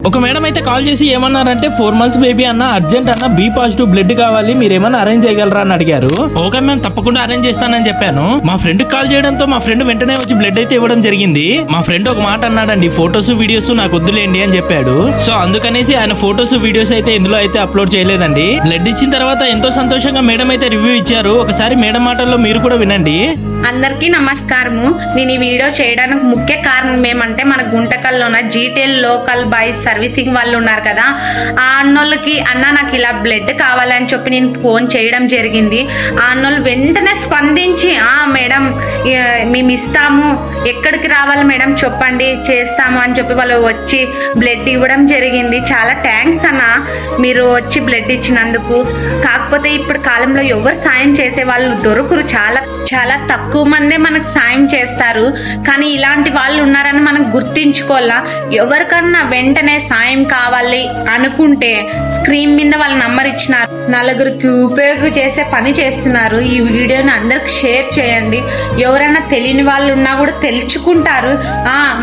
ఒక మేడం అయితే కాల్ చేసి ఏమన్నారంటే 4 months బేబీ అన్న అర్జెంట్ అన్న బి పాజిటివ్ బ్లడ్ కావాలి, మీరు ఏమన్నా అరేంజ్ చేయగలరా అని అడిగారు. ఓకే మ్యామ్ తప్పకుండా అరేంజ్ చేస్తానని చెప్పాను. మా ఫ్రెండ్ కాల్ చేయడంతో మా ఫ్రెండ్ వెంటనే వచ్చి బ్లడ్ అయితే ఇవ్వడం జరిగింది. మా ఫ్రెండ్ ఒక మాట అన్నాడండి, ఫొటోస్ వీడియోస్ నాకు వద్దులేండి అని చెప్పాడు. సో అందుకనేసి ఆయన ఫొటోస్ వీడియోస్ అయితే ఇందులో అయితే అప్లోడ్ చేయలేదండి. బ్లడ్ ఇచ్చిన తర్వాత ఎంతో సంతోషంగా మేడం అయితే రివ్యూ ఇచ్చారు. ఒకసారి మేడం మాటల్లో మీరు కూడా వినండి. అందరికీ నమస్కారము. నేను ఈ వీడియో చేయడానికి ముఖ్య కారణం ఏమంటే మన గుంటకల్లోన జీటీఎల్ లోకల్ బాయ్స్ సర్వీసింగ్ వాళ్ళు ఉన్నారు కదా, ఆ అన్నోళ్ళకి అన్న నాకు ఇలా బ్లడ్ కావాలని చెప్పి నేను ఫోన్ చేయడం జరిగింది. ఆ అన్నోళ్ళు వెంటనే స్పందించి మేడం మేము ఇస్తాము, ఎక్కడికి రావాలి మేడం చెప్పండి చేస్తాము అని చెప్పి వాళ్ళు వచ్చి బ్లడ్ ఇవ్వడం జరిగింది. చాలా థ్యాంక్స్ అన్న మీరు వచ్చి బ్లడ్ ఇచ్చినందుకు. కాకపోతే ఇప్పుడు కాలంలో ఎవరు సాయం చేసే వాళ్ళు దొరకరు, చాలా తక్కువ మందే మనకు సాయం చేస్తారు. కానీ ఇలాంటి వాళ్ళు ఉన్నారని మనం గుర్తించుకోవాలా. ఎవరికన్నా వెంటనే సాయం కావాలి అనుకుంటే స్క్రీన్ మీద వాళ్ళ నంబర్ ఇచ్చినారు, నలుగురికి ఉపయోగం చేసే పని చేస్తున్నారు. ఈ వీడియోని అందరికి షేర్ చేయండి. ఎవరైనా తెలియని వాళ్ళు ఉన్నా కూడా తెలుసుకుంటారు,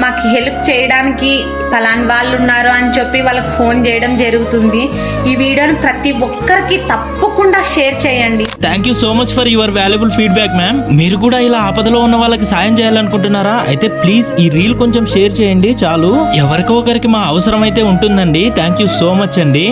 మాకు హెల్ప్ చేయడానికి పలాని వాళ్ళు ఉన్నారు అని చెప్పి వాళ్ళకి ఫోన్ చేయడం జరుగుతుంది. ఈ వీడియోని ప్రతి ఒక్కరికి తప్పకుండా షేర్ చేయండి. Thank you so much for your valuable feedback ma'am. మీరు కూడా ఇలా ఆపదలో ఉన్న వాళ్ళకి సాయం చేయాలనుకుంటున్నారా? అయితే ప్లీజ్ ఈ రీల్ కొంచెం షేర్ చేయండి చాలు. ఎవరికో ఒకరికి మా అవసరం అయితే ఉంటుందండి. థ్యాంక్ యూ సో మచ్ అండి.